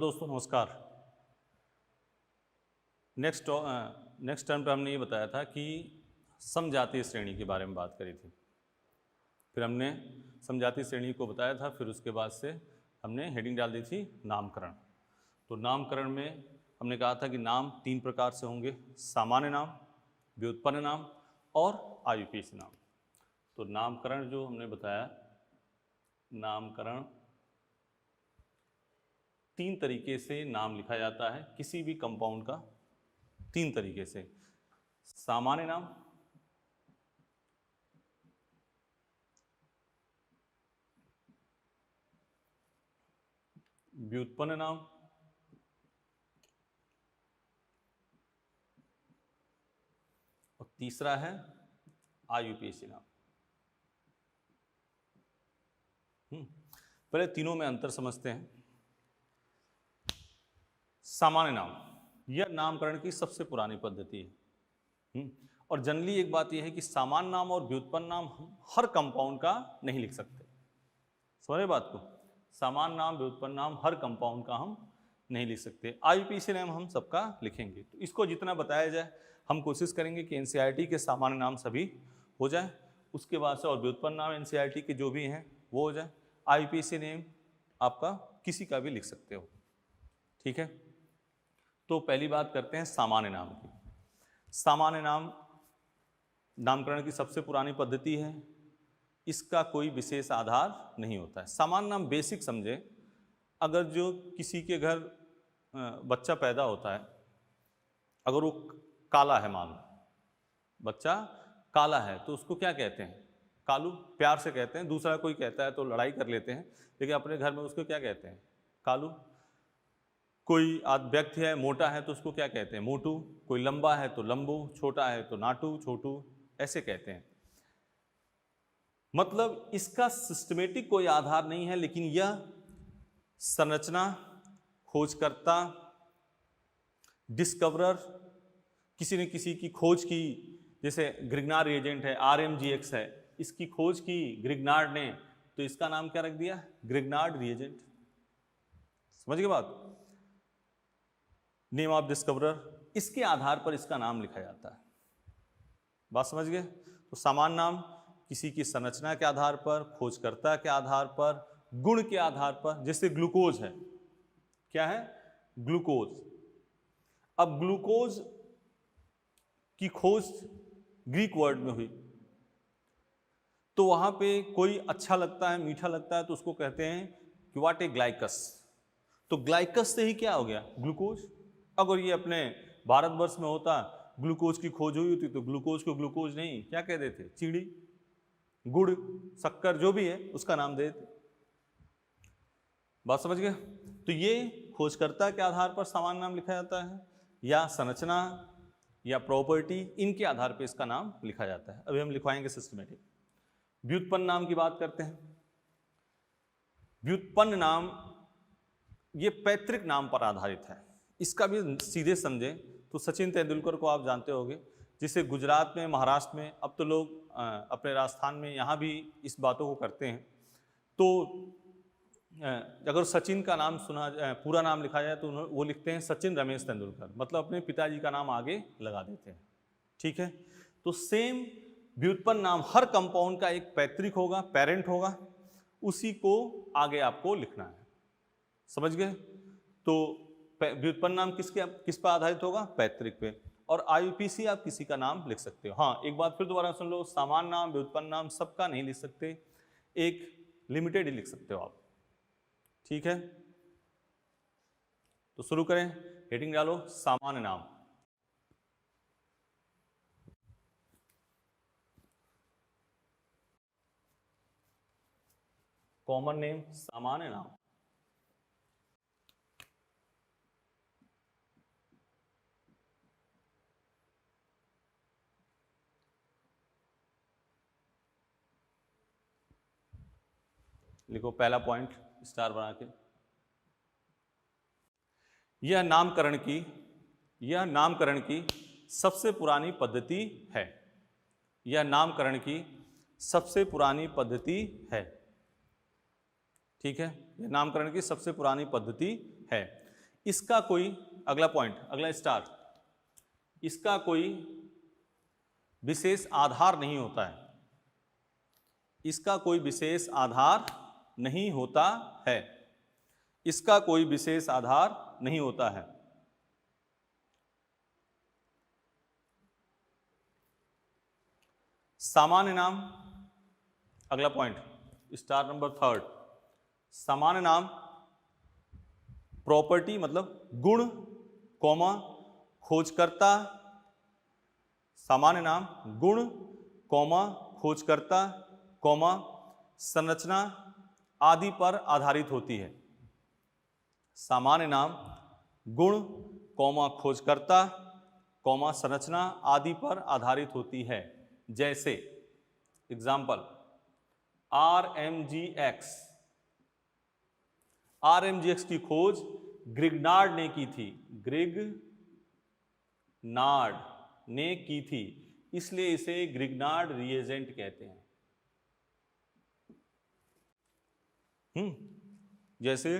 दोस्तों, नमस्कार। Next term पे हमने ये बताया था कि समजातीय श्रेणी के बारे में बात करी थी। फिर हमने समजातीय श्रेणी को बताया था, फिर उसके बाद से हमने हेडिंग डाल दी थी नामकरण। तो नामकरण में हमने कहा था कि नाम 3 प्रकार से होंगे: सामान्य नाम, व्युत्पन्न नाम और आयुपीसी नाम। तो नामकरण जो हमने बताया, नामकरण 3 तरीके से नाम लिखा जाता है किसी भी कंपाउंड का, 3 तरीके से: सामान्य नाम, व्युत्पन्न नाम और तीसरा है आयुपीसी नाम। पहले तीनों में अंतर समझते हैं। सामान्य नाम, यह नामकरण की सबसे पुरानी पद्धति है। और जनरली एक बात यह है कि सामान्य नाम और व्युत्पन्न नाम हम हर कंपाउंड का नहीं लिख सकते। समझे बात को? सामान्य नाम, व्युत्पन्न नाम हर कंपाउंड का हम नहीं लिख सकते। आयुपीसी नाम हम सबका लिखेंगे। तो इसको जितना बताया जाए, हम कोशिश करेंगे कि एनसीईआरटी के सामान्य नाम सभी हो जाए, उसके बाद से और व्युत्पन्न नाम एनसीईआरटी के जो भी हैं वो हो जाए। आयुपीसी नेम आपका किसी का भी लिख सकते हो, ठीक है। तो पहली बात करते हैं सामान्य नाम की। सामान्य नाम नामकरण की सबसे पुरानी पद्धति है, इसका कोई विशेष आधार नहीं होता है। सामान्य नाम बेसिक समझे, अगर जो किसी के घर बच्चा पैदा होता है, अगर वो काला है, मान लो बच्चा काला है, तो उसको क्या कहते हैं? कालू, प्यार से कहते हैं। दूसरा कोई कहता है तो लड़ाई कर लेते हैं, लेकिन अपने घर में उसको क्या कहते हैं? कालू। कोई व्यक्ति है, मोटा है, तो उसको क्या कहते हैं? मोटू। कोई लंबा है तो लंबू, छोटा है तो नाटू, छोटू, ऐसे कहते हैं। मतलब इसका सिस्टमेटिक कोई आधार नहीं है, लेकिन यह संरचना, खोजकर्ता, डिस्कवरर, किसी ने किसी की खोज की, जैसे ग्रिग्नार्ड रिएजेंट है, RMGX है, इसकी खोज की ग्रिग्नार्ड ने, तो इसका नाम क्या रख दिया? Grignard reagent. समझ गए बात? नेम ऑफ डिस्कवरर, इसके आधार पर इसका नाम लिखा जाता है। बात समझ गए? तो सामान्य नाम किसी की संरचना के आधार पर, खोजकर्ता के आधार पर, गुण के आधार पर। जैसे ग्लूकोज है, क्या है? ग्लूकोज। अब ग्लूकोज की खोज ग्रीक वर्ड में हुई, तो वहां पे कोई अच्छा लगता है, मीठा लगता है, तो उसको कहते हैं कि व्हाट ए ग्लाइकस। तो ग्लाइकस से ही क्या हो गया? ग्लूकोज। अगर ये अपने भारतवर्ष में होता, ग्लूकोज की खोज हुई होती, तो ग्लूकोज को ग्लूकोज नहीं, क्या कह देते? चीनी, गुड़, शक्कर, जो भी है उसका नाम दे देते। बात समझ गए? तो ये खोजकर्ता के आधार पर सामान्य नाम लिखा जाता है, या संरचना या प्रॉपर्टी, इनके आधार पर इसका नाम लिखा जाता है। अभी हम लिखवाएंगे सिस्टमेटिक। व्युत्पन्न नाम की बात करते हैं। व्युत्पन्न नाम ये पैतृक नाम पर आधारित है। इसका भी सीधे समझे तो सचिन तेंदुलकर को आप जानते होंगे, जिसे गुजरात में, महाराष्ट्र में, अब तो लोग अपने राजस्थान में यहाँ भी इस बातों को करते हैं। तो अगर सचिन का नाम पूरा नाम लिखा जाए तो वो लिखते हैं सचिन रमेश तेंदुलकर, मतलब अपने पिताजी का नाम आगे लगा देते हैं, ठीक है। तो सेम व्युत्पन्न नाम हर कंपाउंड का एक पैतृक होगा, पेरेंट होगा, उसी को आगे आपको लिखना है। समझ गए? तो व्युत्पन्न नाम किस पर आधारित होगा? पैतृक पे। और आयुपीसी आप किसी का नाम लिख सकते हो। हाँ, एक बात फिर दोबारा सुन लो, सामान्य नाम, व्युत्पन्न नाम सबका नहीं लिख सकते, एक लिमिटेड ही लिख सकते हो आप, ठीक है। तो शुरू करें, हेडिंग डालो सामान्य नाम। कॉमन नेम, सामान्य नाम। लिखो पहला पॉइंट स्टार बना के। यह नामकरण की सबसे पुरानी पद्धति है। यह नामकरण की सबसे पुरानी पद्धति है, ठीक है। यह नामकरण की सबसे पुरानी पद्धति है। इसका कोई, अगला पॉइंट, अगला स्टार, इसका कोई विशेष आधार नहीं होता है, इसका कोई विशेष आधार नहीं होता है, इसका कोई विशेष आधार नहीं होता है। सामान्य नाम, अगला पॉइंट, स्टार नंबर 3, सामान्य नाम प्रॉपर्टी मतलब गुण, कॉमा खोजकर्ता, सामान्य नाम गुण, कॉमा खोजकर्ता, कॉमा संरचना आदि पर आधारित होती है। सामान्य नाम गुण, कॉमा खोजकर्ता, कॉमा संरचना आदि पर आधारित होती है। जैसे एग्जाम्पल RMGX, RMGX की खोज ग्रिग्नार्ड ने की थी, ग्रिग्नार्ड ने की थी, इसलिए इसे ग्रिग्नार्ड रिएजेंट कहते हैं। जैसे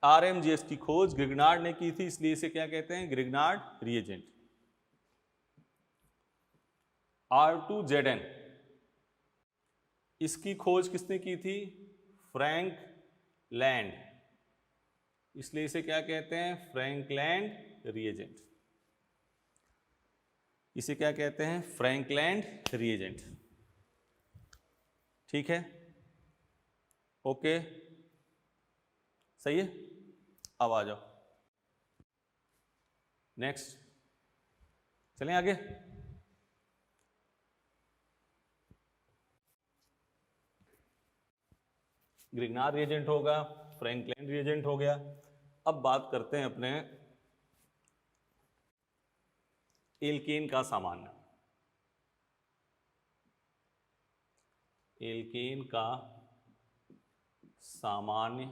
RMGX की खोज ग्रिग्नार्ड ने की थी, इसलिए इसे क्या कहते हैं, ग्रिग्नार्ड रिएजेंट। R2ZN, इसकी खोज किसने की थी, फ्रैंक लैंड, इसलिए इसे क्या कहते हैं, फ्रैंकलैंड रिएजेंट, इसे क्या कहते हैं, फ्रैंकलैंड रिएजेंट। ठीक है, ओके, सही है। अब आ जाओ नेक्स्ट, चलें आगे। ग्रिग्नार्ड रिएजेंट होगा, फ्रैंकलैंड रिएजेंट हो गया। अब बात करते हैं अपने एल्केन का सामान्य, एल्केन का सामान्य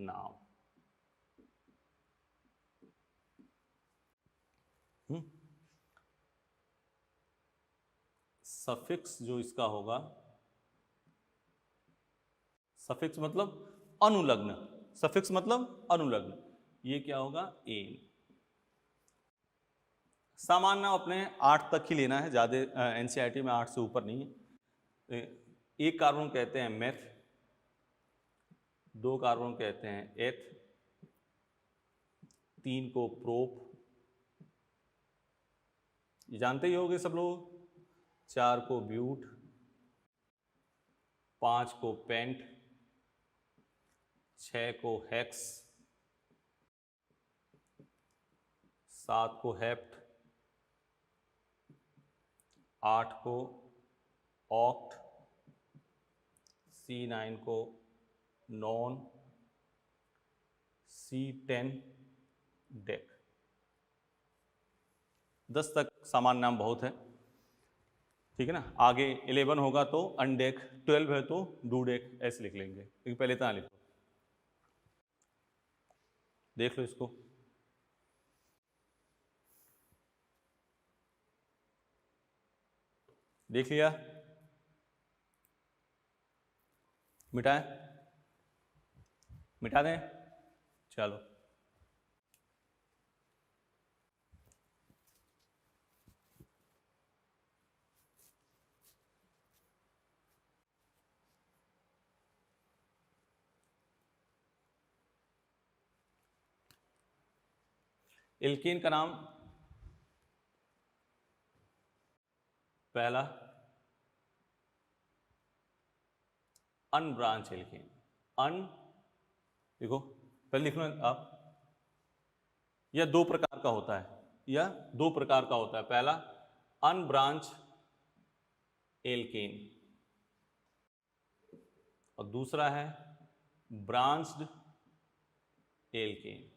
नाम। सफिक्स जो इसका होगा, सफिक्स मतलब अनुलग्न, सफिक्स मतलब अनुलग्न, ये क्या होगा, एन। सामान्य नाम अपने 8 तक ही लेना है, ज्यादा एनसीईआरटी में 8 से ऊपर नहीं है। एक कार्बन कहते हैं मेथ, 2 कार्बन कहते हैं एथ, 3 को प्रोप, ये जानते ही होंगे सब लोग, 4 को ब्यूट, 5 को पेंट, 6 को हेक्स, 7 को हेप्ट, 8 को ऑक्ट, C9 को नॉन, C10 डेक। 10 तक सामान्य नाम बहुत है, ठीक है ना। आगे 11 होगा तो अनडेक, 12 है तो डूडेक, ऐसे लिख लेंगे, लेकिन पहले इतना लिखो, देख लो इसको। देख लिया, मिटाएं, मिटा दें, चलो। एल्केन का नाम, पहला अनब्रांच एल्केन, अन, देखो पहले लिख लो आप, यह 2 प्रकार का होता है, यह 2 प्रकार का होता है। पहला अनब्रांच एल्केन और दूसरा है ब्रांच्ड एल्केन।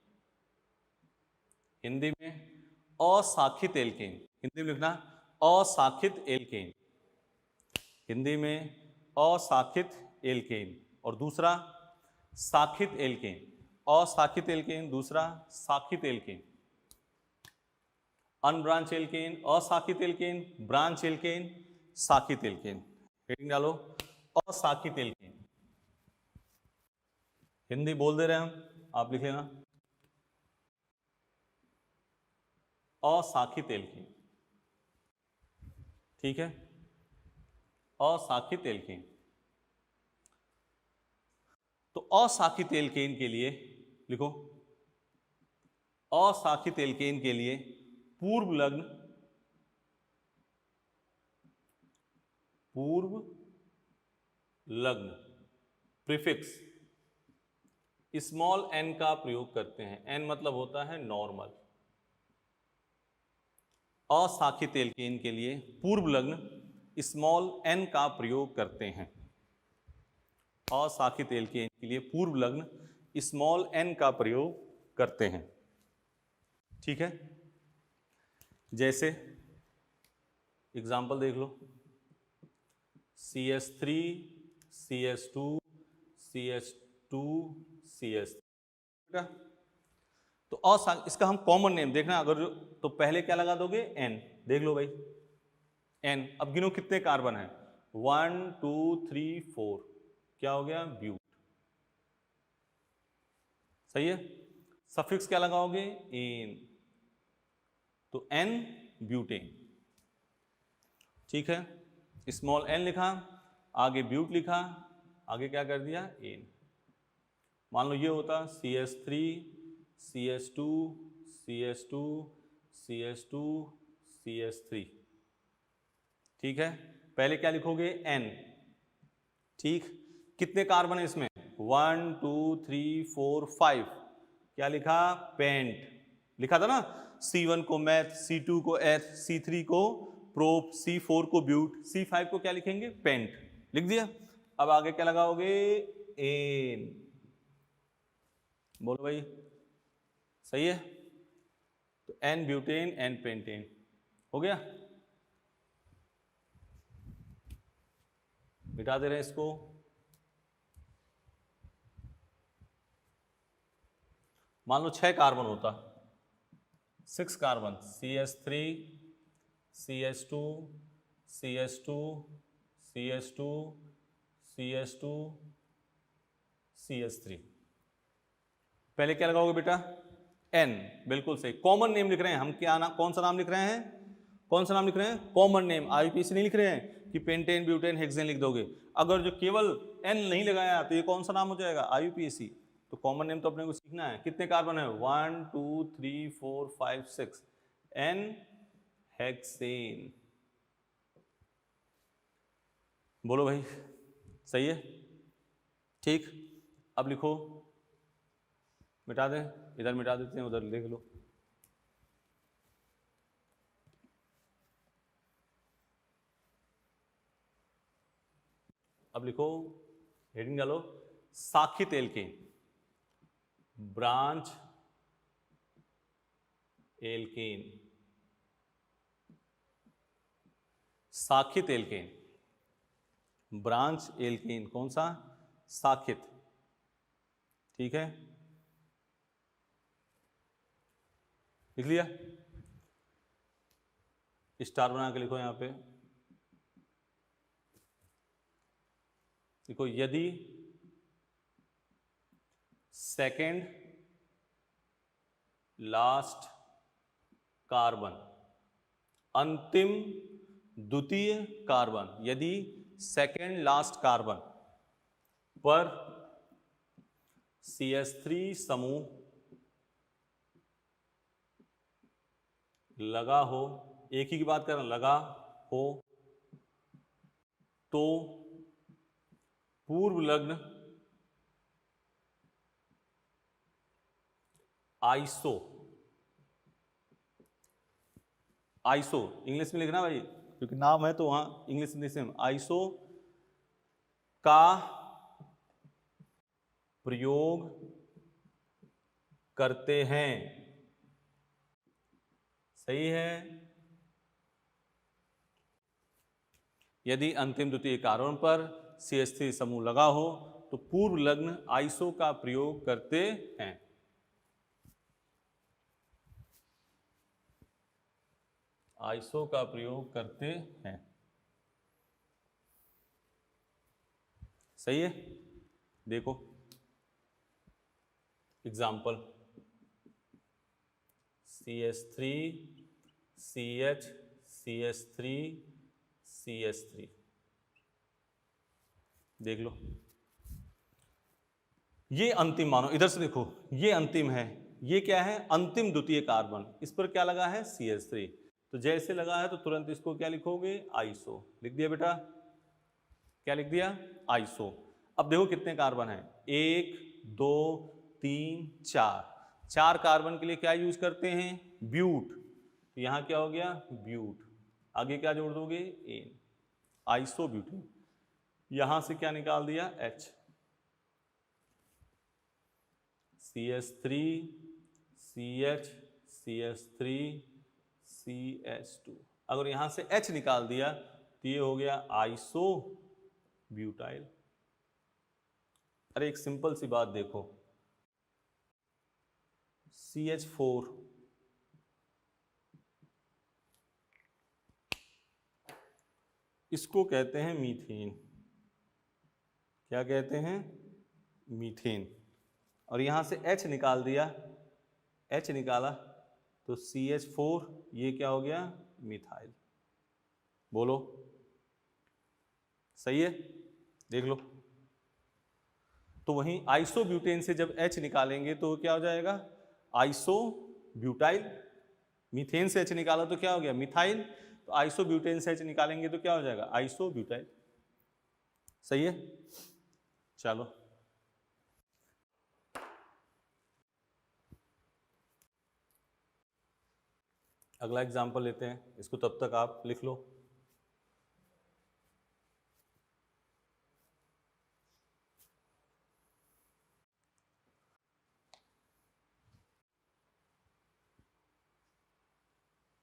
हिंदी में अशाखित एल्केन, हिंदी में लिखना अशाखित एल्केन, हिंदी में अशाखित एल्केन, और दूसरा शाखित एल्केन, अशाखित एल्केन, दूसरा शाखित एल्केन। अनब्रांच एल्केन, अशाखित एल्केन, ब्रांच एल्केन, शाखित एल्केन। हेडिंग डालो, अशाखित एल्केन, हिंदी बोल दे रहे हैं हम, आप लिख लेना अशाखित एल्कीन, ठीक है, अशाखित एल्कीन। तो अशाखित एल्केन के लिए लिखो, अशाखित एल्केन के लिए पूर्व लग्न, पूर्व लग्न प्रीफिक्स स्मॉल एन का प्रयोग करते हैं। एन मतलब होता है नॉर्मल। अशाखित एल्केन के लिए पूर्व लग्न स्मॉल एन का प्रयोग करते हैं। अशाखित एल्केन के लिए पूर्व लग्न स्मॉल एन का प्रयोग करते हैं, ठीक है। जैसे एग्जाम्पल देख लो, CH3 CH2 CH2 CH3। तो इसका हम कॉमन नेम देखना, अगर तो पहले क्या लगा दोगे, N। देख लो भाई N। अब गिनो कितने कार्बन है, 1 2 3 4, क्या हो गया, ब्यूट। सही है। सफिक्स क्या लगाओगे, एन, तो N ब्यूटेन, ठीक है। स्मॉल n लिखा, आगे ब्यूट लिखा, आगे क्या कर दिया, एन। मान लो ये होता CH3 CH2 CH2 CH2 CH3, ठीक है। पहले क्या लिखोगे, N, ठीक। कितने कार्बन है इसमें, 1 2 3 4 5, क्या लिखा, पेंट। लिखा था ना, C1 को मैथ, C2 को एथ, C3 को प्रोप, C4 को ब्यूट, C5 को क्या लिखेंगे, पेंट। लिख दिया। अब आगे क्या लगाओगे, एन। बोलो भाई, सही है। तो एन ब्यूटेन एन पेंटेन हो गया। मिटा दे रहे हैं इसको। मान लो 6 कार्बन होता, 6 carbon, CH3 CH2 CH2 CH2 CH2 CH3। पहले क्या लगाओगे बेटा, N। बिल्कुल सही, कॉमन नेम लिख रहे हैं हम। क्या नाम, कौन सा नाम लिख रहे हैं, कौन सा नाम लिख रहे हैं, कॉमन नेम। IUPAC नहीं लिख रहे हैं कि पेंटेन ब्यूटेन हेक्सेन लिख दोगे। अगर जो केवल N नहीं लगाया तो ये कौन सा नाम हो जाएगा, IUPAC। तो कॉमन नेम तो अपने को सीखना है। कितने कार्बन है, 1 2 3 4 5 6, N हेक्सेन। बोलो भाई, सही है, ठीक। अब लिखो, मिटा दें, इधर मिटा देते हैं, उधर लिख लो। अब लिखो, हेडिंग डालो, शाखित एल्केन, ब्रांच एल्केन, शाखित एल्केन, ब्रांच एल्केन, कौन सा, शाखित, ठीक है। लिख लिया, स्टार बना के लिखो यहां पे। देखो, यदि सेकेंड लास्ट कार्बन, अंतिम द्वितीय कार्बन, यदि सेकेंड लास्ट कार्बन पर CH3 समूह लगा हो, एक ही की बात कर रहा, लगा हो, तो पूर्व लग्न आइसो, आइसो इंग्लिश में लिखना भाई, क्योंकि नाम है तो वहां इंग्लिश में सेम, आइसो का प्रयोग करते हैं। सही है। यदि अंतिम द्वितीय कार्बन पर CH3 समूह लगा हो तो पूर्व लग्न आइसो का प्रयोग करते हैं। आइसो का प्रयोग करते हैं, सही है। देखो example, CH3 CH CH3 CH3। देख लो, ये अंतिम मानो, इधर से देखो, ये अंतिम है, ये क्या है, अंतिम द्वितीय कार्बन, इस पर क्या लगा है, CH3। तो जैसे लगा है तो तुरंत इसको क्या लिखोगे, आइसो लिख दिया बेटा। क्या लिख दिया, आइसो। अब देखो कितने कार्बन है, 1 2 3 4, 4 कार्बन के लिए क्या यूज करते हैं, ब्यूट। तो यहां क्या हो गया, ब्यूट, आगे क्या जोड़ दोगे, एन, आइसो ब्यूटेन। यहां से क्या निकाल दिया, H, CH3 CH CH3 CH2। अगर यहां से H निकाल दिया तो ये हो गया आइसो ब्यूटाइल। अरे एक सिंपल सी बात देखो, CH4 इसको कहते हैं मीथेन। क्या कहते हैं, मीथेन। और यहां से H निकाल दिया, H निकाला तो CH4, ये क्या हो गया, मिथाइल। बोलो सही है, देख लो। तो वहीं आइसोब्यूटेन से जब H निकालेंगे तो क्या हो जाएगा, आइसो ब्यूटाइल। मीथेन से H निकाला तो क्या हो गया, मिथाइल। तो आइसोब्यूटेन से H निकालेंगे तो क्या हो जाएगा, आइसोब्यूटाइल। सही है, चलो अगला एग्जाम्पल लेते हैं, इसको तब तक आप लिख लो।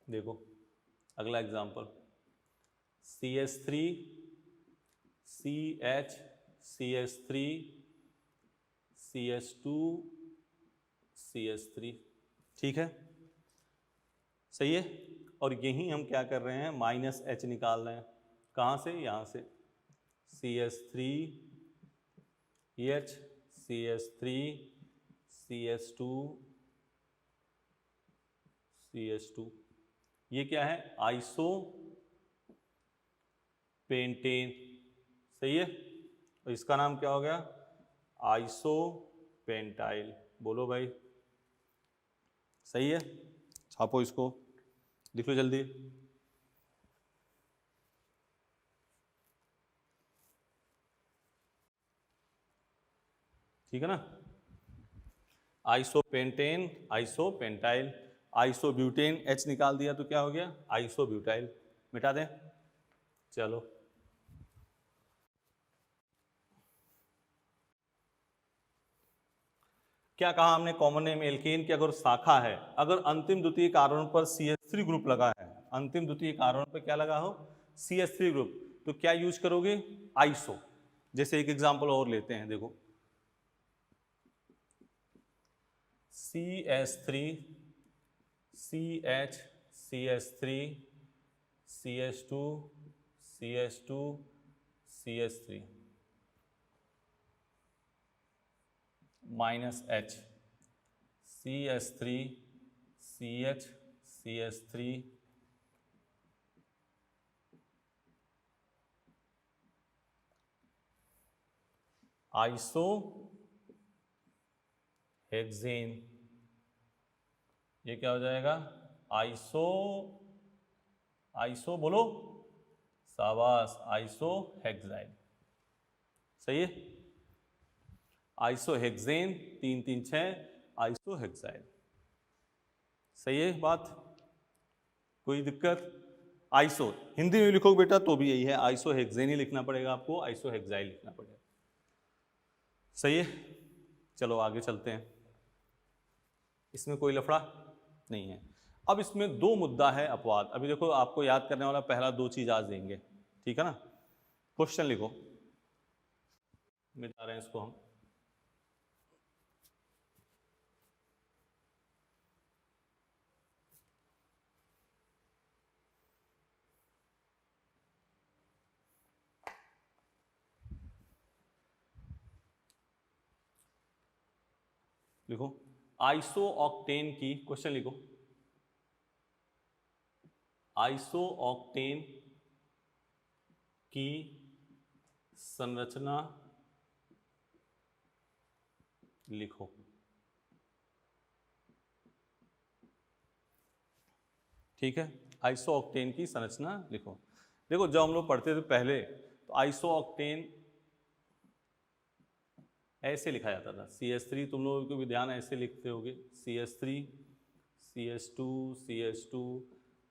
देखो अगला example, CH3 CH CH3 CH2 CH3। ठीक है, सही है। और यही हम क्या कर रहे हैं, -H निकाल रहे हैं। कहाँ से, यहाँ से, CH3 H CH3 CH2 CH2। ये क्या है, आइसो पेंटेन। सही है, और इसका नाम क्या हो गया, आइसो पेंटाइल। बोलो भाई सही है, छापो इसको, लिख लो जल्दी। ठीक है ना, आइसोपेंटेन आइसोपेंटाइल, आइसोब्यूटेन H निकाल दिया तो क्या हो गया, आइसोब्यूटाइल। मिटा दें, चलो क्या कहा हमने, कॉमन नेम एल्केन की अगर शाखा है, अगर अंतिम द्वितीय कार्बन पर CH3 ग्रुप लगा है, अंतिम द्वितीय कार्बन पर क्या लगा हो, CH3 ग्रुप, तो क्या यूज करोगे, आइसो। जैसे एक एग्जांपल और लेते हैं, देखो CH3 CH CH3 CH2 CH2 CH3 -H CH3 CH CH3 iso hexane. ये क्या हो जाएगा, आइसो, आइसो बोलो, शाबाश, आइसो हेक्साइल। सही है, आइसो हेक्सेन 3 3 6, आइसो हेक्साइल। सही है बात, कोई दिक्कत, आइसो हिंदी में लिखोगे बेटा तो भी यही है, आइसो हेक्सेन ही लिखना पड़ेगा आपको, आइसो हेक्साइल लिखना पड़ेगा। सही है, चलो आगे चलते हैं, इसमें कोई लफड़ा नहीं है। अब इसमें 2 मुद्दा है अपवाद। अभी देखो आपको याद करने वाला पहला 2 चीज आज देंगे, ठीक है ना। क्वेश्चन लिखो, मिटा रहे हैं इसको हम। लिखो आइसो ऑक्टेन की, क्वेश्चन लिखो आइसोऑक्टेन की संरचना लिखो। ठीक है, आइसोऑक्टेन की संरचना लिखो। देखो जब हम लोग पढ़ते थे पहले तो आइसोऑक्टेन ऐसे लिखा जाता था, CH3, तुम लोगों को भी ध्यान ऐसे लिखते होगे, CH3 CH2 CH2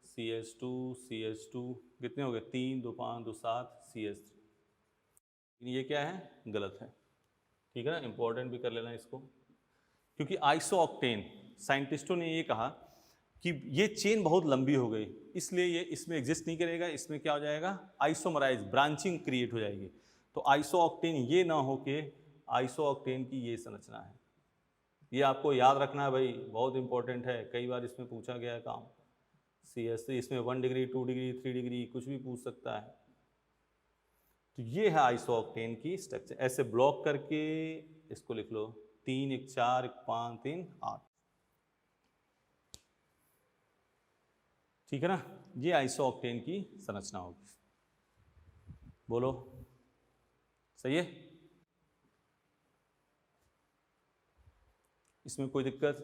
CH2 CH2, कितने हो गए, 3 2 5 2 7 CH3। ये क्या है, गलत है। ठीक है ना, इंपॉर्टेंट भी कर लेना इसको, क्योंकि आइसोऑक्टेन साइंटिस्टों ने ये कहा कि ये चेन बहुत लंबी हो गई, इसलिए ये इसमें एग्जिस्ट नहीं करेगा, इसमें क्या हो जाएगा, आइसोमराइज ब्रांचिंग क्रिएट हो जाएगी। तो आइसोऑक्टेन ये ना हो के आइसोऑक्टेन की ये संरचना है। ये आपको याद रखना है भाई, बहुत इंपॉर्टेंट है, कई बार इसमें पूछा गया है काम। CH3 इसमें 1 डिग्री 2 डिग्री 3 डिग्री कुछ भी पूछ सकता है। तो ये है आइसोऑक्टेन की स्ट्रक्चर, ऐसे ब्लॉक करके इसको लिख लो, 3 1 4 1 5 3 8। ठीक है ना, ये आइसोऑक्टेन की संरचना होगी। बोलो सही है, इसमें कोई दिक्कत?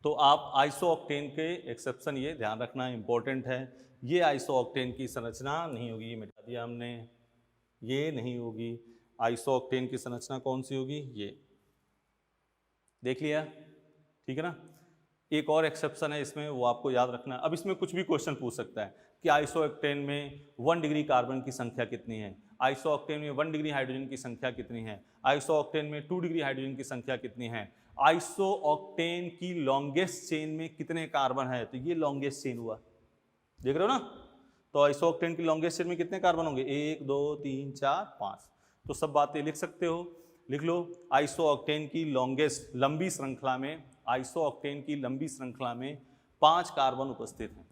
तो आप आइसोऑक्टेन के एक्सेप्शन ये ध्यान रखना इंपॉर्टेंट है, ये आइसोऑक्टेन की संरचना नहीं होगी, ये मिटा दिया हमने, ये नहीं होगी। आइसोऑक्टेन की संरचना कौन सी होगी, ये देख लिया। ठीक है ना, एक और एक्सेप्शन है इसमें, वो आपको याद रखना। अब इसमें कुछ भी क्वेश्चन पूछ सकता है कि आइसोऑक्टेन में 1 डिग्री कार्बन की संख्या कितनी है, आइसोऑक्टेन में 1 डिग्री हाइड्रोजन की संख्या कितनी है, आइसोऑक्टेन में 2 डिग्री हाइड्रोजन की संख्या कितनी है, आइसोऑक्टेन की लॉन्गेस्ट चेन में कितने कार्बन है। तो ये लॉन्गेस्ट चेन हुआ, देख रहे हो ना। तो आइसोऑक्टेन की लॉन्गेस्ट चेन में कितने कार्बन होंगे, 1 2 3 4 5। तो सब बातें लिख सकते हो, लिख लो। आइसोऑक्टेन की लॉन्गेस्ट लंबी श्रृंखला में, आइसोऑक्टेन की लंबी श्रृंखला में 5 कार्बन उपस्थित हैं।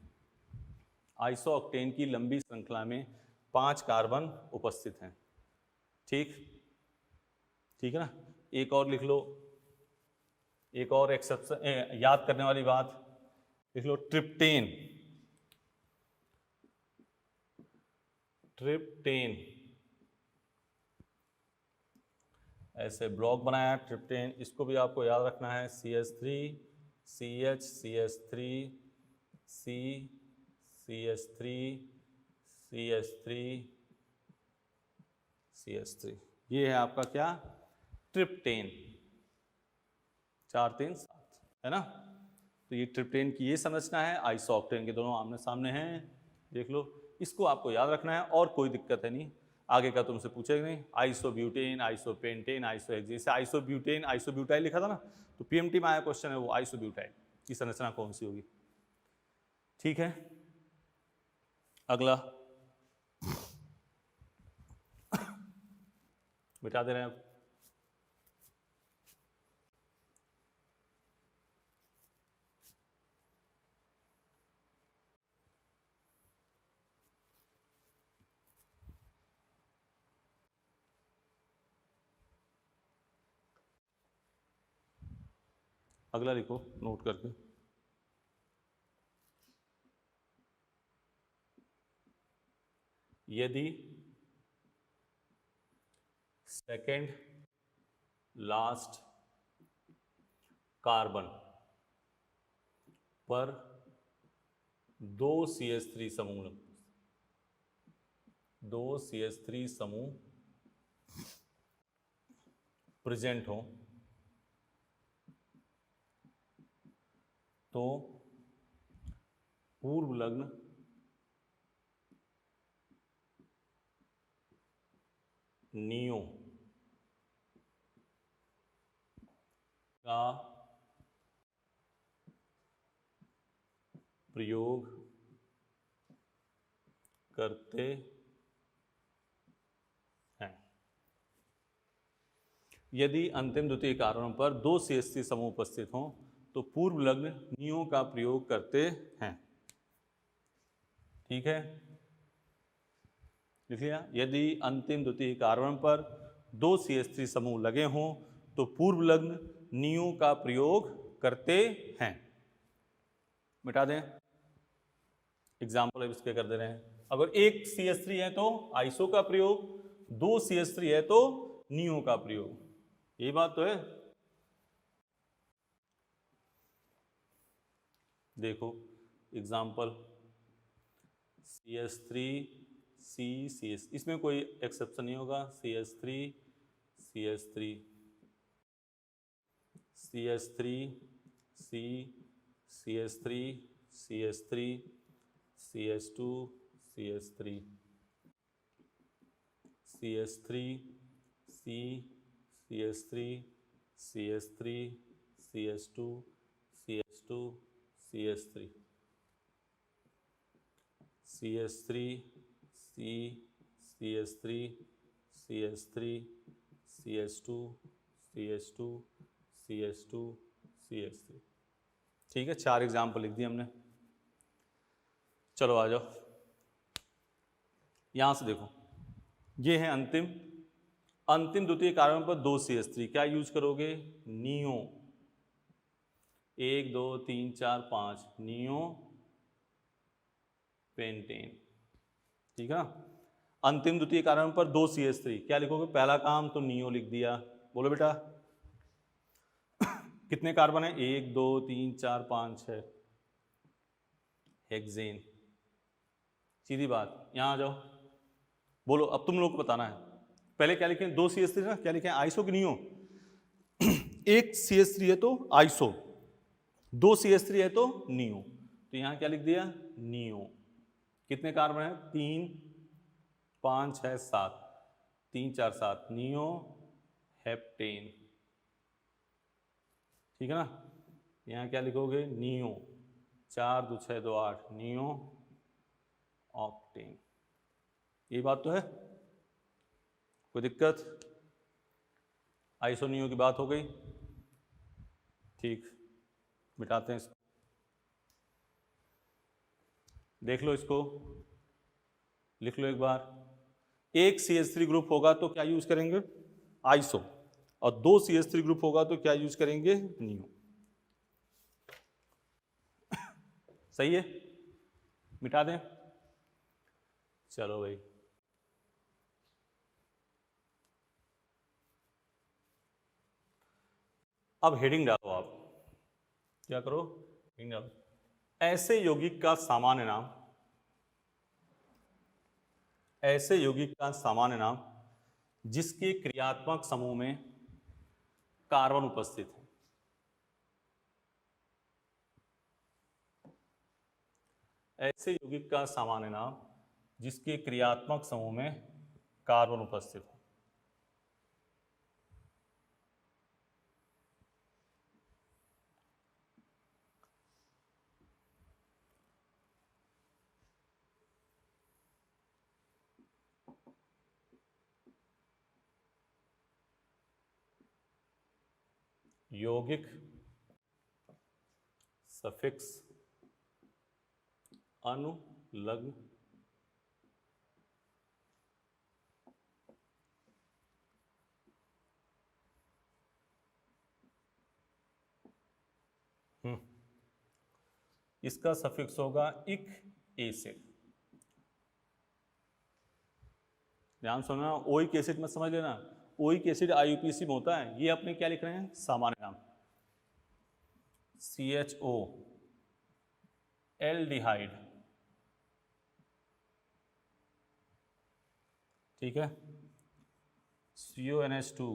आइसोऑक्टेन की लंबी श्रृंखला में 5 कार्बन उपस्थित हैं। ठीक, ठीक है ना। एक और लिख लो, एक और एक्सेप्शन याद करने वाली बात लिख लो, ट्रिप्टेन। ट्रिप्टेन ऐसे ब्लॉक बनाया ट्रिप्टेन, इसको भी आपको याद रखना है, CH3 CH CH3 C CH3 CH3 CH3, ये है आपका क्या, ट्रिप्टेन। 4 3 7 है ना। तो ये ट्रिप्टेन की ये संरचना है, आइसोऑक्टेन के दोनों आमने सामने हैं, देख लो। इसको आपको याद रखना है और कोई दिक्कत है नहीं, आगे का तुमसे पूछेगा नहीं। आइसोब्यूटेन, आइसोपेंटेन, आइसोहेक्सेन, जैसे आइसोब्यूटेन आइसोब्यूटाइल लिखा था ना, तो PMT में आया क्वेश्चन है वो, आइसोब्यूटाइल की संरचना कौन सी होगी। ठीक है, अगला बिठा दे रहे हैं अब। अगला लिखो नोट करके, यदि सेकेंड लास्ट कार्बन पर 2 CH3 समूह, 2 CH3 समूह प्रेजेंट हो तो पूर्व लग्न नियो का प्रयोग करते हैं। यदि अंतिम द्वितीय कार्बन पर 2 CH3 समूह उपस्थित हों तो पूर्व लग्न नियो का प्रयोग करते हैं। ठीक है, लिख लिया। यदि अंतिम द्वितीय कार्बन पर 2 CH3 समूह लगे हों तो पूर्व लग्न नियो का प्रयोग करते हैं। मिटा दें, एग्जाम्पल अब इसके कर दे रहे हैं। अगर एक CH3 है तो आइसो का प्रयोग, 2 CH3 है तो नियो का प्रयोग। यही बात तो है। देखो एग्जाम्पल CH3 CH, इसमें कोई एक्सेप्शन नहीं होगा। CH3 CH3 CH3 CH3 CH3 CH2 CH3 CH3 CH3 CH3 CH2 CH2 CH3 CH3 CH3 CH3 CH2 CH2 CH2 CH3। ठीक है, 4 एग्जाम्पल लिख दिए हमने। चलो आ जाओ, यहां से देखो, ये है अंतिम द्वितीय कार्बन पर 2 CH3, क्या यूज करोगे? नियो। 1 2 3 4 5 neo pentane. ठीक है ना। अंतिम द्वितीय कार्बन पर 2 CH3, क्या लिखोगे? पहला काम तो नियो लिख दिया। बोलो बेटा कितने कार्बन है? 1 2 3 4 5 6, हेक्सेन। सीधी बात, यहां आ जाओ, बोलो अब तुम लोग को बताना है। पहले क्या लिखें? 2 CH3 ना, क्या लिखें? आइसो की नियो? एक CH3 है तो आइसो, 2 CH3 है तो नियो। तो यहां क्या लिख दिया? नियो। कितने कार्बन है? 3 5 6 7, 3 4 7 नियो हेप्टेन। ठीक है ना। यहां क्या लिखोगे? नियो। 4 2 6 2 8 neo octane. ये बात तो है, कोई दिक्कत? आइसोनियो की बात हो गई। ठीक, मिटाते हैं इसको। देख लो इसको, लिख लो एक बार। एक CH3 ग्रुप होगा तो क्या यूज करेंगे? आइसो। और 2 CH3 ग्रुप होगा तो क्या यूज करेंगे? नियो। सही है, मिटा दें। चलो भाई, अब हेडिंग डालो। आप क्या करो? हेडिंग डालो। ऐसे यौगिक का सामान्य नाम, ऐसे यौगिक का सामान्य नाम जिसके क्रियात्मक समूह में कार्बन उपस्थित है। ऐसे यौगिक का सामान्य नाम जिसके क्रियात्मक समूह में कार्बन उपस्थित है। यौगिक सफिक्स अनुलग्न इसका सफिक्स होगा इक एसिड। ध्यान सुनना, ओइक एसिड मत समझ लेना। ओइक एसिड IUPAC में होता है। ये अपने क्या लिख रहे हैं? सामान्य नाम। CHO aldehyde. ठीक है। CONH2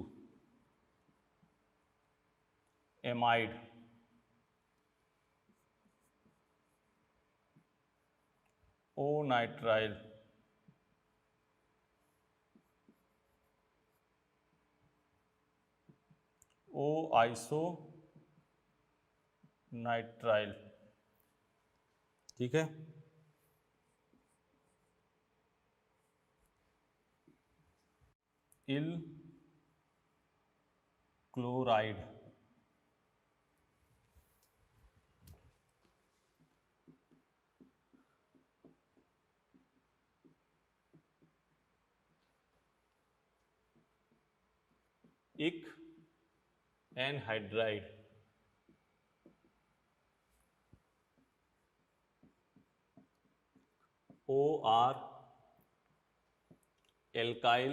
amide. O nitrile. O iso nitrile. ठीक है। इल क्लोराइड। इक anhydride. OR alkyl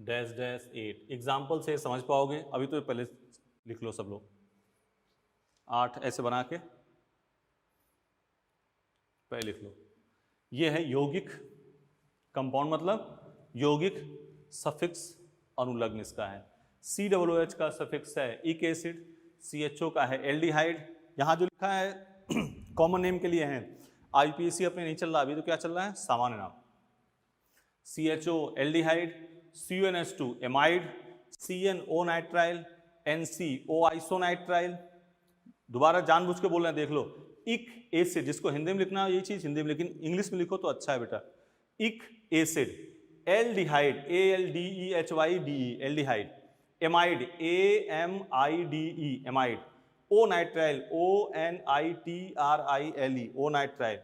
dash dash 8। Example से समझ पाओगे, अभी तो पहले लिख लो सब लोग, 8 ऐसे बना के पहले लिख लो। ये है यौगिक कंपाउंड, मतलब यौगिक सफिक्स अनुलग्न इसका है। COOH का सफिक्स है इक एसिड, CHO का है एल्डिहाइड। यहाँ जो लिखा है कॉमन नेम के लिए है, IUPAC अपने नहीं चल रहा अभी, तो क्या चल रहा है सामान्य नाम। CHO aldehyde, CuNH2 amide, CnO nitrile, NCO आइसोनाइट्राइल। दोबारा जानबूझ के बोल रहे हैं, देख लो, इक एसिड, जिसको हिंदी में लिखना है यही चीज हिंदी में, लेकिन इंग्लिश में लिखो तो अच्छा है बेटा। Ic acid, aldehyde ALDEHYDE aldehyde, amide AMIDE amide, o nitrile ONITRILE o nitrile,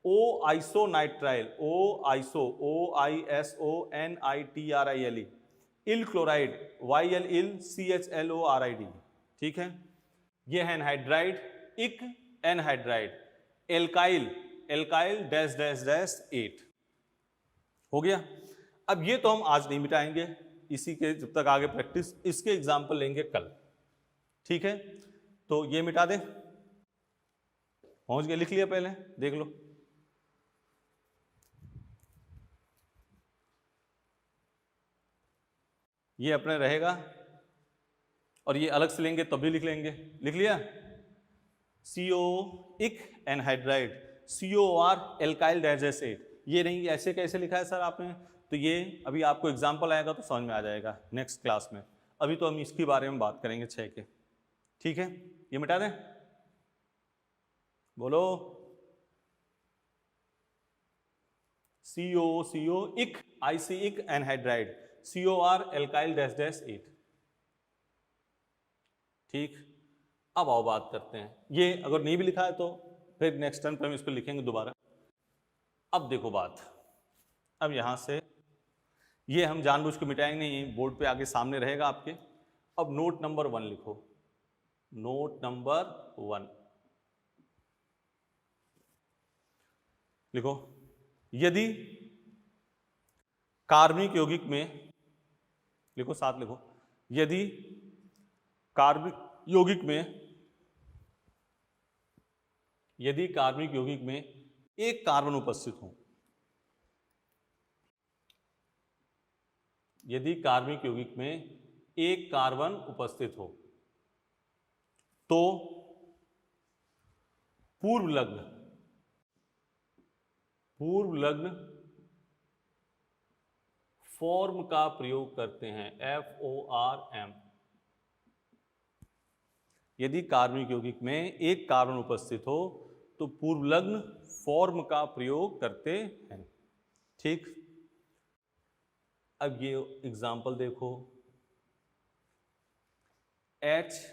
o isonitrile OISONITRILE, yl chloride YLIL CHLORID। ठीक है, ये है anhydride, ic anhydride, alkyl alkyl dash dash dash 8। हो गया। अब ये तो हम आज नहीं मिटाएंगे, इसी के जब तक आगे प्रैक्टिस, इसके एग्जाम्पल लेंगे कल। ठीक है, तो ये मिटा दे, पहुंच गए, लिख लिया पहले, देख लो। ये अपने रहेगा, और ये अलग से लेंगे तब भी लिख लेंगे। लिख लिया, CO इक anhydride, COR alkyl dash dash 8। ये नहीं, ऐसे कैसे लिखा है सर आपने, तो ये अभी आपको एग्जाम्पल आएगा तो समझ में आ जाएगा नेक्स्ट क्लास में। अभी तो हम इसके बारे में बात करेंगे 6 के। ठीक है, ये मिटा दें, बोलो। CO इक IC इक anhydride, COR alkyl dash dash 8। ठीक, अब आओ बात करते हैं, ये अगर नहीं भी लिखा है तो फिर नेक्स्ट टर्म पे हम इस पर लिखेंगे दोबारा। अब देखो बात, अब यहां से ये हम जानबूझ के मिटाएंगे नहीं, बोर्ड पे आगे सामने रहेगा आपके। अब नोट नंबर 1 लिखो, नोट नंबर 1 लिखो। यदि कार्बनिक यौगिक में, लिखो साथ लिखो, यदि कार्बनिक यौगिक में, यदि कार्बनिक यौगिक में एक कार्बन उपस्थित हो, यदि कार्बनिक यौगिक में एक कार्बन उपस्थित हो, तो पूर्व लग्न फॉर्म का प्रयोग करते हैं, FORM। यदि कार्बनिक यौगिक में एक कार्बन उपस्थित हो तो पूर्व लग्न फॉर्म का प्रयोग करते हैं। ठीक, अब ये एग्जाम्पल देखो, HCOOH।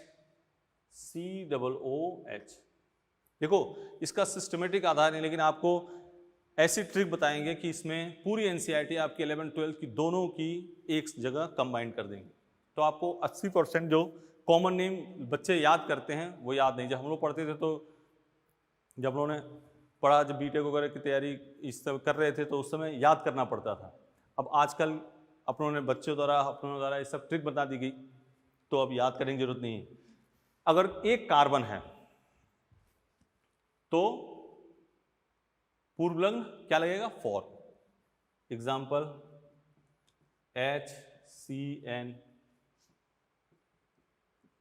देखो, इसका सिस्टमेटिक आधार नहीं, लेकिन आपको ऐसी ट्रिक बताएंगे कि इसमें पूरी NCERT आपकी 11-12 की दोनों की एक जगह कंबाइन कर देंगे, तो आपको 80% जो कॉमन नेम बच्चे याद करते हैं वो याद नहीं। जब हम लोग पढ़ते थे, तो जब हम लोगों ने पढ़ा, जब बीटेक वगैरह की तैयारी इस सब कर रहे थे, तो उस समय याद करना पड़ता था। अब आजकल अपनों ने बच्चों द्वारा, अपनों द्वारा ये सब ट्रिक बता दी गई, तो अब याद करने की जरूरत नहीं है। अगर एक कार्बन है तो पूर्व लग्न क्या लगेगा, for. Example HCN,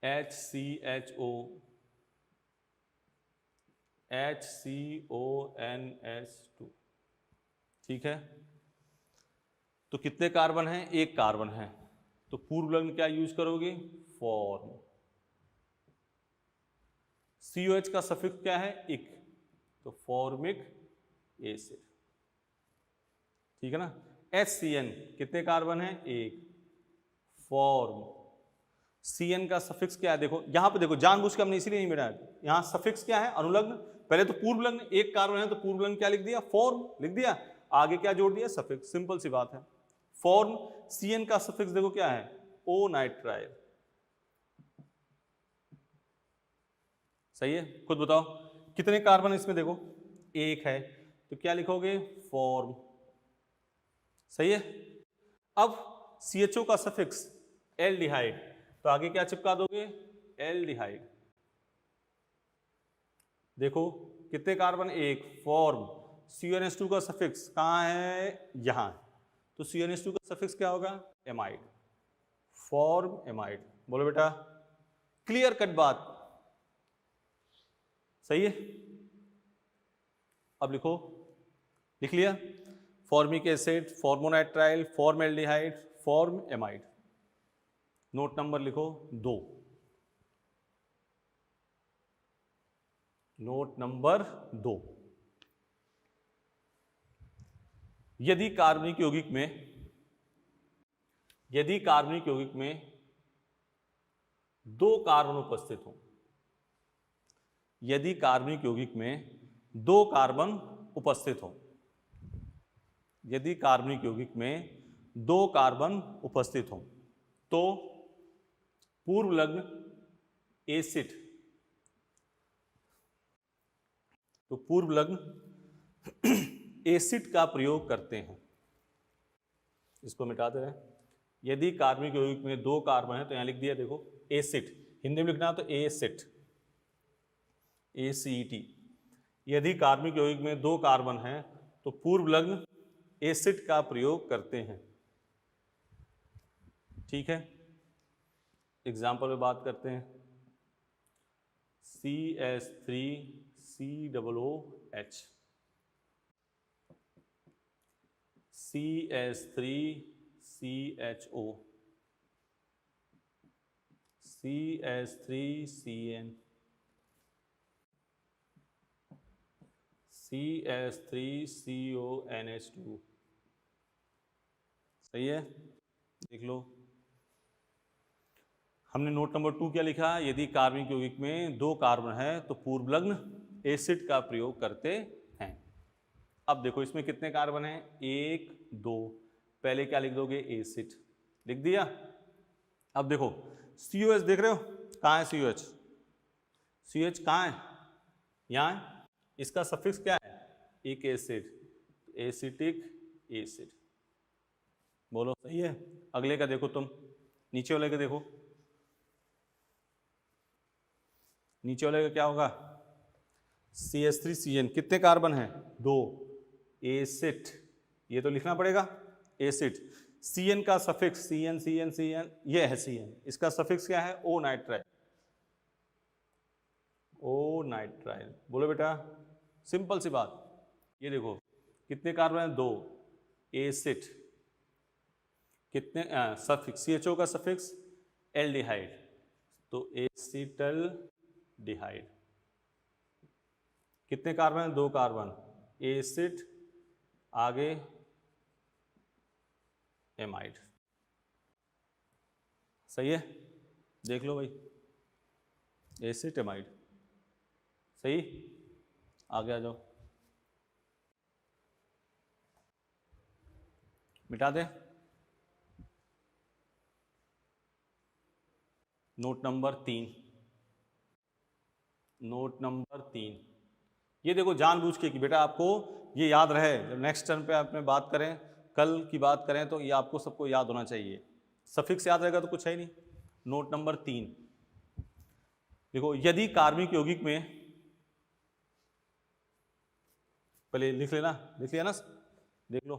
HCHO, HCONH2। ठीक है, तो कितने कार्बन हैं, एक कार्बन है, तो पूर्व लग्न क्या यूज करोगे, फॉर्म। COH का सफिक्स क्या है, इक, तो फॉर्मिक एसिड। ठीक है ना। HCN कितने कार्बन है, एक, फॉर्म। CN का सफिक्स क्या है, देखो यहां पे, देखो जानबूझ के हमने इसीलिए नहीं मिटाया, यहां सफिक्स क्या है, अनुलग्न। पहले तो पूर्व लग्न, एक कार्बन है तो पूर्व लग्न क्या लिख दिया, फॉर्म लिख दिया, आगे क्या जोड़ दिया, सफिक्स, सिंपल सी बात है, फॉर्म। CN का सफिक्स देखो क्या है, ओ नाइट्राइल। सही है, खुद बताओ कितने कार्बन है इसमें, देखो एक है, तो क्या लिखोगे? फॉर्म। सही है। अब CHO का सफिक्स एल्डिहाइड, तो आगे क्या चिपका दोगे? एल्डिहाइड। देखो कितने कार्बन? एक। फॉर्म। CnH2 का सफिक्स कहाँ है? यहाँ। तो CnH2 का सफिक्स क्या होगा? एमाइड। Form amide. बोलो बेटा, क्लियर कट बात। सही है। अब लिखो, लिख लिया? Formic acid, formonitrile, formaldehyde, form amide. Note number लिखो 2। Note number 2। यदि कार्बनिक यौगिक में दो कार्बन उपस्थित हो, यदि कार्बनिक यौगिक में दो कार्बन उपस्थित हो, यदि कार्बनिक यौगिक में दो कार्बन उपस्थित हो, तो पूर्व लग्न एसिड, तो पूर्व लग्न एसिड का प्रयोग करते हैं। इसको मिटा दे रहे हैं। यदि कार्बनिक यौगिक में दो कार्बन है, तो यहां लिख दिया, देखो एसिड, हिंदी में लिखना तो एसिड, ACET। यदि कार्बनिक यौगिक में दो कार्बन है तो पूर्व लग्न एसिड का प्रयोग करते हैं। ठीक है, एग्जाम्पल में बात करते हैं। CH3COOH, CH3CHO, CH3CN, CH3CONH2। सही है, देख लो। हमने नोट नंबर 2 क्या लिखा? यदि कार्बनिक यौगिक में दो कार्बन है तो पूर्व लग्न एसिड का प्रयोग करते हैं। अब देखो इसमें कितने कार्बन हैं? 1 2। पहले क्या लिख दोगे? एसिड लिख दिया। अब देखो COH देख रहे हो, कहाँ है COH? COH कहाँ है? यहाँ है। इसका सफिक्स क्या है? एक एसिड, एसिटिक एसिड। बोलो सही है। अगले का देखो तुम, नीचे वाले का देखो, नीचे वाले का क्या होगा? CH3CN, कितने कार्बन हैं? 2। एसिड, ये तो लिखना पड़ेगा एसिड। CN का सफिक्स CN CN CN, ये है CN, इसका सफिक्स क्या है? O nitrile, O nitrile. बोलो बेटा, सिंपल सी बात। ये देखो कितने कार्बन हैं? 2। एसिड, कितने सफिक्स CHO का सफिक्स एल्डिहाइड, तो एसिटल डिहाइड। कितने कार्बन हैं? 2 कार्बन, एसिड, आगे एमाइड। सही है, देख लो भाई, एसिड एमाइड। सही, आगे आ जाओ, मिटा दे। Note number 3, note number 3। ये देखो जानबूझ के कि बेटा आपको ये याद रहे, जब नेक्स्ट टर्म पे आपने बात करें, कल की बात करें, तो ये आपको सबको याद होना चाहिए। सफिक्स याद रहेगा तो कुछ है ही नहीं। नोट नंबर 3 देखो, यदि कार्बनिक यौगिक में, पहले लिख लेना, लिख लिया ना, देख लो।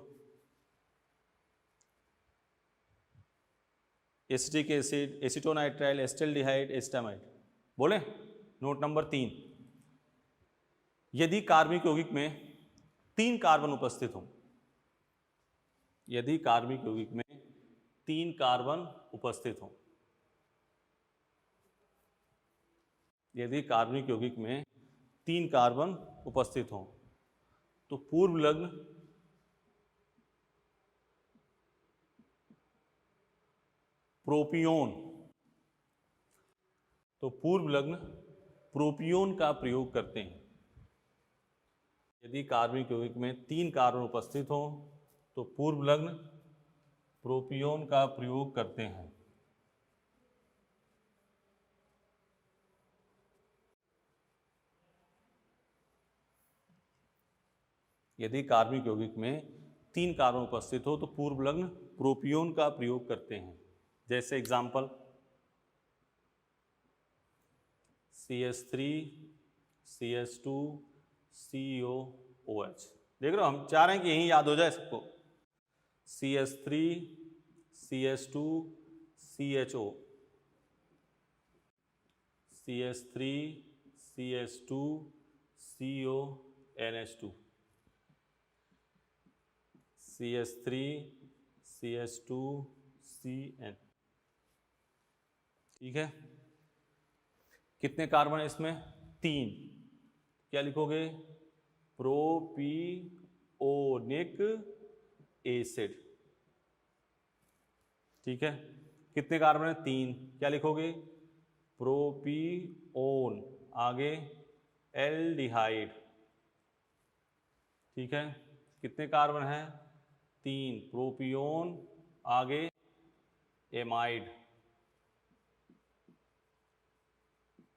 Acetic acid, acetonitrile, acetaldehyde, acetamide. बोले नोट नंबर 3, यदि कार्बनिक यौगिक में 3 कार्बन उपस्थित हो, यदि कार्बनिक यौगिक में 3 कार्बन उपस्थित हो, यदि कार्बनिक यौगिक में 3 कार्बन उपस्थित हो, तो पूर्व लग्न प्रोपियोन, तो पूर्व लग्न प्रोपियोन का प्रयोग करते हैं। यदि कार्बनिक यौगिक में 3 कार्बन उपस्थित हो तो पूर्व लग्न प्रोपियोन का प्रयोग करते हैं। यदि कार्बनिक यौगिक में 3 कार्बन उपस्थित हो तो पूर्व लग्न प्रोपियोन का प्रयोग करते हैं। जैसे एग्जाम्पल CH3 CH2 COOH। देख रहे हो, हम चाह रहे हैं कि यही याद हो जाए सबको। CH3 CH2 CHO, CH3 CH2 CONH2, CH3 CH2 CN। ठीक है, कितने कार्बन है इसमें? 3। क्या लिखोगे? Propionic acid. ठीक है, कितने कार्बन है? 3। क्या लिखोगे? प्रोपिओन, आगे एल्डिहाइड। ठीक है, कितने कार्बन है? 3। प्रोपियोन, आगे एमाइड।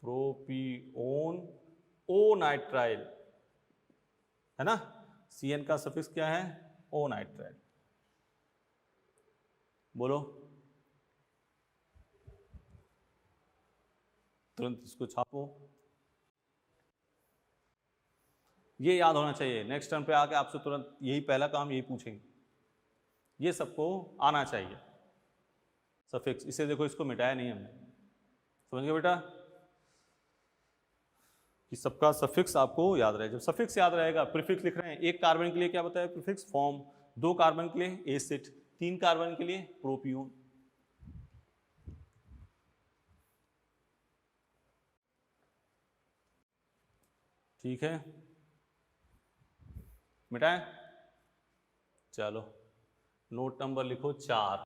प्रोपिओन ओ नाइट्राइल, है ना। CN का सफिक्स क्या है? ओ नाइट्राइल। बोलो, तुरंत इसको छापो। ये याद होना चाहिए, नेक्स्ट टर्म पे आके आपसे तुरंत यही पहला काम यही पूछेंगे, ये सबको आना चाहिए सफिक्स। इसे देखो, इसको मिटाया नहीं हमने, समझ गए बेटा, कि सबका सफिक्स आपको याद रहे। जब सफिक्स याद रहेगा, प्रीफिक्स लिख रहे हैं, 1 कार्बन के लिए क्या बताया? प्रीफिक्स फॉर्म, 2 कार्बन के लिए एसिड, 3 कार्बन के लिए प्रोपियोन। ठीक है, मिटाएं? चलो, नोट नंबर लिखो 4।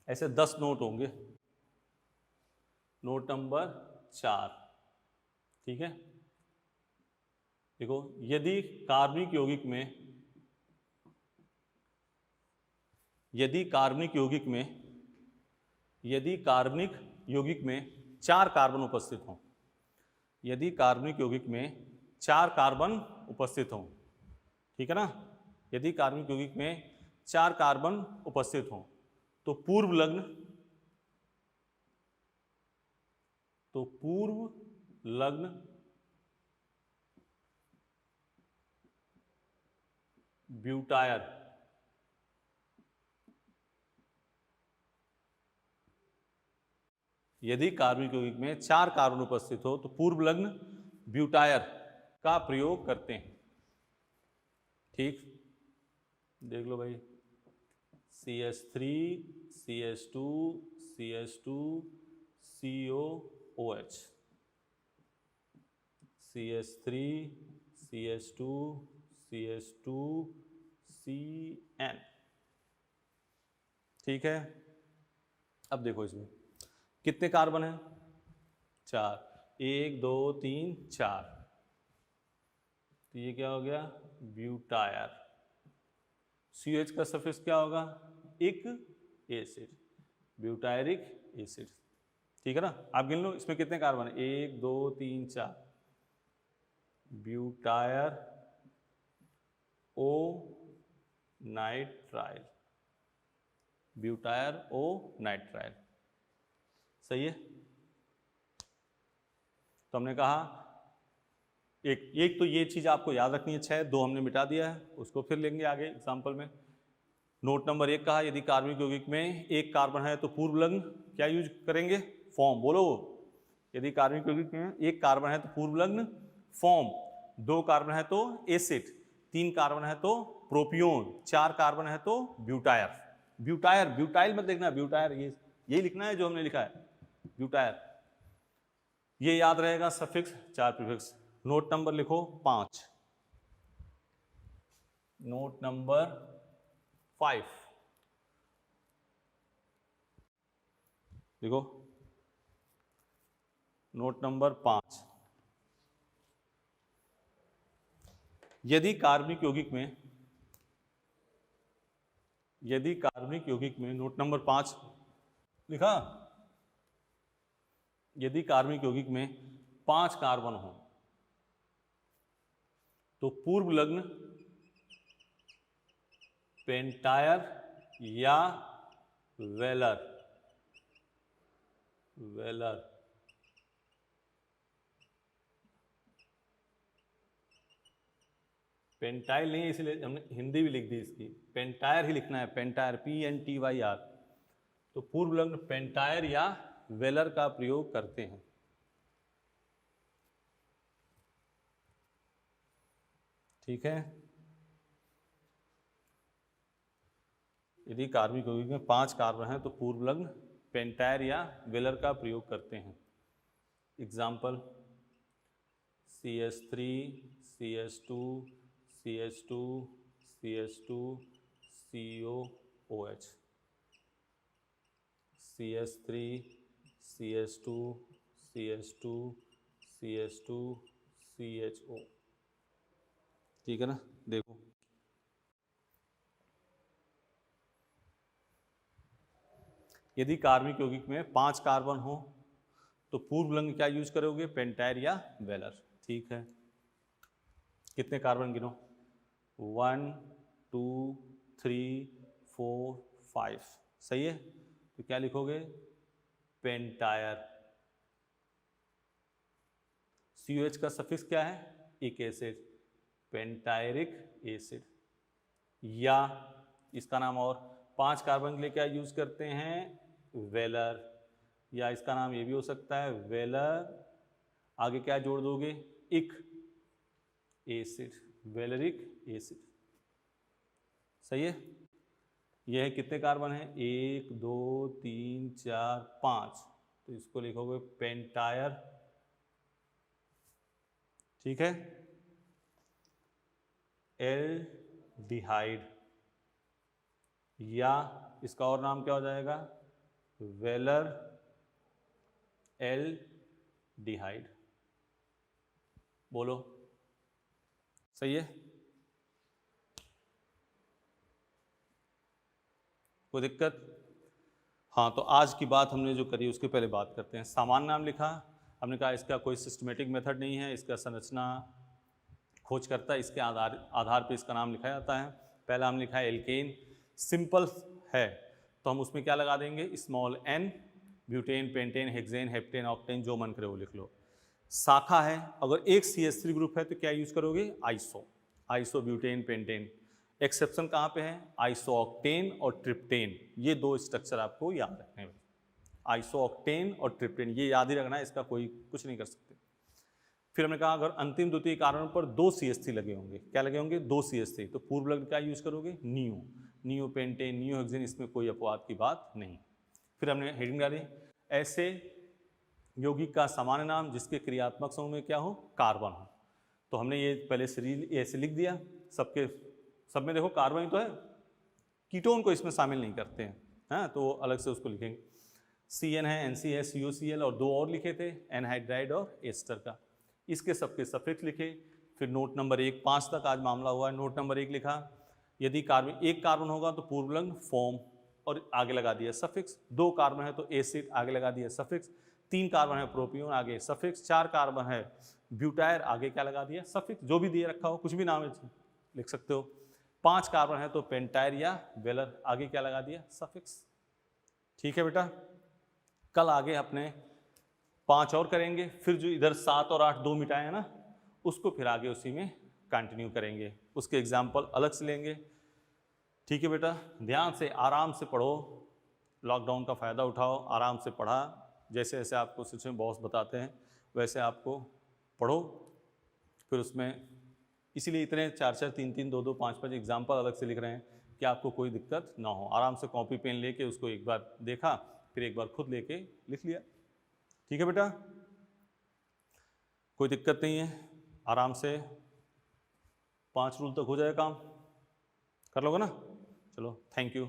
ऐसे 10 नोट होंगे। नोट नंबर 4, ठीक है। देखो, यदि कार्बनिक यौगिक में यदि कार्बनिक यौगिक में 4 कार्बन उपस्थित हों, यदि कार्बनिक यौगिक में 4 कार्बन उपस्थित हों, ठीक है ना, यदि कार्बनिक यौगिक में 4 कार्बन उपस्थित हों तो पूर्व लग्न ब्यूटायर यदि कार्बनिक यौगिक में 4 कार्बन उपस्थित हो तो पूर्व लग्न ब्यूटायर का प्रयोग करते हैं। ठीक, देख लो भाई, CH3 CH2 CH2 COOH, CH3 CH2 CH2 CN। ठीक है, अब देखो इसमें कितने कार्बन है? 4, 1 2 3 4। तो ये क्या हो गया? ब्यूटायर। CH का सफिक्स क्या होगा? इक एसिड, ब्यूटायरिक एसिड। ठीक है ना। आप गिन लो इसमें कितने कार्बन है? 1 2 3 4। ब्यूटायर ओ नाइट्राइल, ब्यूटायर ओ नाइट्राइल, सही है। तो हमने कहा एक तो ये चीज आपको याद रखनी है, 6, 2 हमने मिटा दिया है, उसको फिर लेंगे आगे एग्जाम्पल में। नोट नंबर 1 कहा, यदि कार्बनिक यौगिक में 1 कार्बन है तो पूर्व लग्न क्या यूज करेंगे? फॉर्म। बोलो, यदि कार्बनिक यौगिक में 1 कार्बन है तो पूर्व लग्न फॉर्म, 2 कार्बन है तो एसिड, 3 कार्बन है तो प्रोपियोन, 4 कार्बन है तो ब्यूटायर। ब्यूटायर, ब्यूटाइल मत देखना, ब्यूटायर यही लिखना है जो हमने लिखा है, ब्यूटायर। ये याद रहेगा सफिक्स, 4 प्रीफिक्स। नोट नंबर लिखो 5। नोट नंबर 5 देखो, नोट नंबर 5, यदि कार्बनिक यौगिक में नोट नंबर 5, लिखा। यदि कार्बनिक यौगिक में 5 कार्बन हो तो पूर्व लग्न पेंटायर या वेलर, वेलर पेंटाइल नहीं है इसलिए हमने हिंदी भी लिख दी इसकी, पेंटायर ही लिखना है, पेंटायर PNTYR। तो पूर्व लग्न पेंटायर या वेलर का प्रयोग करते हैं। ठीक है, यदि कार्बनिक यौगिक में 5 कार्बन है तो पूर्व लग्न पेंटायर या वेलर का प्रयोग करते हैं। Example CH3 CH2 CH2 CH2 COOH, CH3 CH2 CH2 CH2 CHO। ठीक है ना, देखो यदि कार्बनिक यौगिक में 5 कार्बन हो तो पूर्व लग्न क्या यूज करोगे, पेंटायर या वेलर। ठीक है, कितने कार्बन गिनो, 1 2 3 4 5, सही है। तो क्या लिखोगे, पेंटायर। COH का सफिक्स क्या है, एक एसिड, पेंटायरिक एसिड। या इसका नाम और 5 कार्बन के लिए क्या यूज करते हैं, वेलर, या इसका नाम ये भी हो सकता है वेलर, आगे क्या जोड़ दोगे, इक एसिड, वेलरिक एसिड। सही है, यह है कितने कार्बन है, 1 2 3 4 5, तो इसको लिखोगे पेंटायर। ठीक है, एल्डिहाइड, या इसका और नाम क्या हो जाएगा, वेलर एल्डिहाइड। बोलो, सही है, कोई दिक्कत। हाँ, तो आज की बात हमने जो करी उसके पहले बात करते हैं। सामान्य नाम लिखा, हमने कहा इसका कोई सिस्टमेटिक मेथड नहीं है, इसका संरचना खोज करता है, इसके आधार पे इसका नाम लिखा जाता है। पहला हम लिखा है एल्केन, सिंपल है तो हम उसमें क्या लगा देंगे, small n, butane pentane hexane heptane octane, जो मन करे वो लिख लो। शाखा है, अगर एक CH3 ग्रुप है तो क्या यूज करोगे, iso, iso butane pentane. Exception कहाँ पे है, आइसो ऑक्टेन और ट्रिप्टेन, ये 2 स्ट्रक्चर आपको याद रखने हैं। आइसो ऑक्टेन और ट्रिप्टेन ये याद ही रखना है, इसका कोई कुछ नहीं कर सकते। फिर हमने कहा अगर अंतिम द्वितीय कार्बन पर 2 CH3 लगे होंगे, क्या लगे होंगे, 2 CH3, तो पूर्व लग्न क्या यूज करोगे, neo, neo pentane, neo hexane, इसमें कोई अपवाद की बात नहीं। फिर हमने हेडिंग डाली, ऐसे यौगिक का सामान्य नाम जिसके क्रियात्मक समूह में क्या हो, कार्बन हो। तो हमने ये पहले सीरीज ऐसे लिख दिया, सब में देखो कार्बन ही तो है, कीटोन को इसमें शामिल नहीं करते हैं, हाँ, तो अलग से उसको लिखेंगे। CN है, NC है, COCl और 2 और लिखे थे, एनहाइड्राइड और एस्टर का, इसके सबके सफिक्स लिखे। फिर नोट नंबर 1, 5 तक आज मामला हुआ है। नोट नंबर 1 लिखा, यदि कार्बन 1 कार्बन होगा तो पूर्व लग्न फॉर्म और आगे लगा दिया सफिक्स, 2 कार्बन है तो एसिड, आगे लगा दिया सफिक्स, 3 कार्बन है प्रोपियोन, आगे सफिक्स, 4 कार्बन है ब्यूटायर, आगे क्या लगा दिया, सफिक्स, जो भी दिए रखा हो, कुछ भी नाम लिख सकते हो। 5 कार्बन है तो पेंटायर या वेलर, आगे क्या लगा दिया, सफिक्स। ठीक है बेटा, कल आगे अपने 5 और करेंगे, फिर जो इधर 7 और 8 2 मिटाए हैं ना, उसको फिर आगे उसी में कंटिन्यू करेंगे, उसके एग्जाम्पल अलग से लेंगे। ठीक है बेटा, ध्यान से आराम से पढ़ो, लॉकडाउन का फ़ायदा उठाओ, आराम से पढ़ा, जैसे जैसे आपको सिस्टम बॉस बताते हैं वैसे आपको पढ़ो। फिर उसमें इसीलिए इतने 4-4 3-3 2-2 5-5 एग्जाम्पल अलग से लिख रहे हैं कि आपको कोई दिक्कत ना हो। आराम से कॉपी पेन लेके उसको एक बार देखा, फिर एक बार खुद लेके लिख लिया। ठीक है बेटा, कोई दिक्कत नहीं है, आराम से 5 रूल तक हो जाए काम, कर लोगे ना। चलो, थैंक यू।